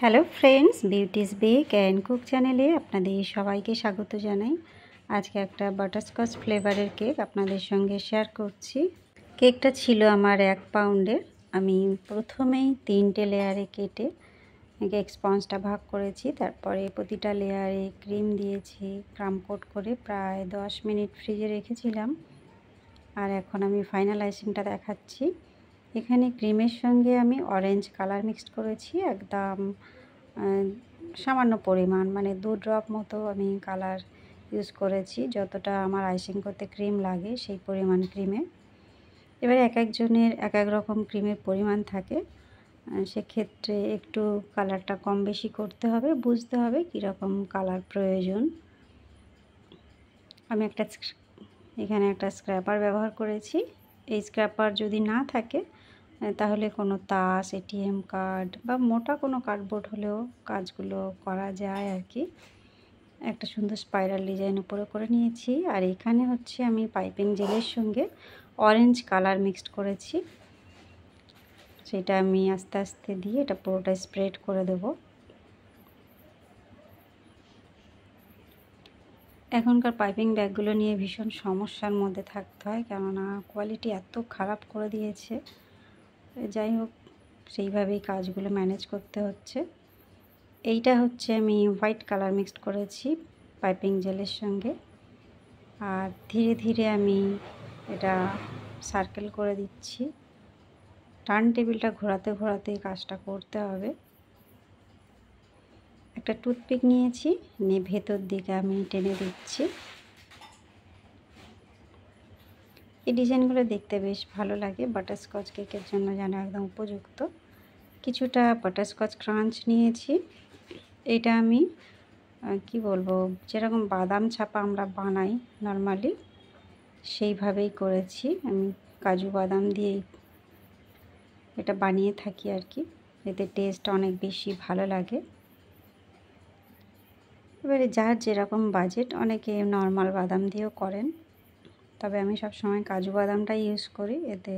Hello friends, beauty's bake and cook চ্যানেলে আপনাদের সবাইকে স্বাগত জানাই। আজকে একটা বাটারস্কচ ফ্লেভারের কেক আপনাদের সঙ্গে শেয়ার করছি। কেকটা ছিল আমার 1 পাউন্ডের। আমি প্রথমেই 3টে লেয়ারে কেটে কেক স্পঞ্জটা ভাগ করেছি। তারপরে প্রতিটা লেয়ারে ক্রিম দিয়েছি, ক্রাম কোট করে প্রায় 10 মিনিট ফ্রিজে রেখেছিলাম। আর এখন আমি ফাইনাল আইসিংটা দেখাচ্ছি। এখানে ক্রিমের সঙ্গে আমি অরেঞ্জ কালার মিক্সড করেছি, একদম সামান্য পরিমাণ, মানে 2 ড্রপ মতো আমি কালার ইউজ করেছি। যতটা আমার আইসিং করতে ক্রিম লাগে সেই পরিমাণ ক্রিমে। এবারে এক একজনের এক এক রকম ক্রিমের পরিমাণ থাকে, সেক্ষেত্রে একটু কালারটা কম বেশি করতে হবে, বুঝতে হবে কীরকম কালার প্রয়োজন। আমি এখানে একটা স্ক্র্যাপার ব্যবহার করেছি। এই স্ক্র্যাপার যদি না থাকে তাহলে কোনো তাস, এটিএম কার্ড বা মোটা কোনো কার্ডবোর্ড হলেও কাজগুলো করা যায় আর কি। একটা সুন্দর স্পাইরাল ডিজাইন উপরে করে নিয়েছি। আর এখানে হচ্ছে আমি পাইপিং জেলের সঙ্গে অরেঞ্জ কালার মিক্সড করেছি, সেটা আমি আস্তে আস্তে দিয়ে এটা পুরোটা স্প্রেড করে দেব। এখনকার পাইপিং ব্যাগগুলো নিয়ে ভীষণ সমস্যার মধ্যে থাকতে হয়, কেননা কোয়ালিটি এত খারাপ করে দিয়েছে। যাই হোক, সেইভাবেই কাজগুলো ম্যানেজ করতে হচ্ছে। এইটা হচ্ছে আমি হোয়াইট কালার মিক্সড করেছি পাইপিং জেলের সঙ্গে। আর ধীরে ধীরে আমি এটা সার্কেল করে দিচ্ছি। টার্ন টেবিলটা ঘোরাতে ঘোরাতে কাজটা করতে হবে। একটা টুথপিক নিয়েছি, নিয়ে ভেতর দিকে আমি টেনে দিচ্ছি। এই ডিজাইনগুলো দেখতে বেশ ভালো লাগে, বাটারস্কচ কেকের জন্য যেন একদম উপযুক্ত। কিছুটা বাটারস্কচ ক্রাঞ্চ নিয়েছি। এটা আমি কি বলবো, যেরকম বাদাম ছাপা আমরা বানাই নর্মালি সেইভাবেই করেছি। আমি কাজু বাদাম দিয়েই এটা বানিয়ে থাকি আর কি, এতে টেস্ট অনেক বেশি ভালো লাগে। এবারে যার যেরকম বাজেট, অনেকে নর্মাল বাদাম দিয়েও করেন, তবে আমি সবসময় কাজু বাদামটাই ইউজ করি, এতে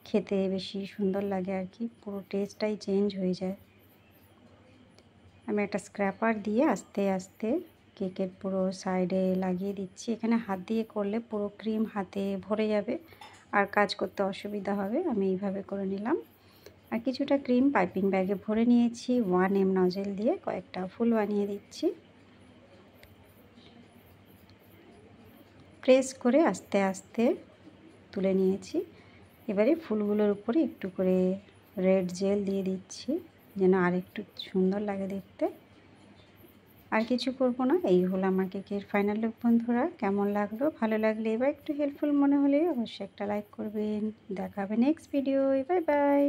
খেতে বেশি সুন্দর লাগে আর কি, পুরো টেস্টটাই চেঞ্জ হয়ে যায়। আমি একটা স্ক্র্যাপার দিয়ে আস্তে আস্তে কেকের পুরো সাইডে লাগিয়ে দিচ্ছি। এখানে হাত দিয়ে করলে পুরো ক্রিম হাতে ভরে যাবে আর কাজ করতে অসুবিধা হবে। আমি এইভাবে করে নিলাম। আর কিছুটা ক্রিম পাইপিং ব্যাগে ভরে নিয়েছি। 1M নজেল দিয়ে কয়েকটা ফুল বানিয়ে দিচ্ছি। প্রেস করে আস্তে আস্তে তুলে নিয়েছি। এবারে ফুলগুলোর উপরে একটু করে রেড জেল দিয়ে দিচ্ছি, যেন আর একটু সুন্দর লাগে দেখতে। আর কিছু করব না। এই হলো আমার কেকের ফাইনাল লুক। বন্ধুরা, কেমন লাগলো? ভালো লাগলে এবার একটু হেল্পফুল মনে হলে অবশ্যই একটা লাইক করবেন। দেখা হবে নেক্সট ভিডিও। Bye bye.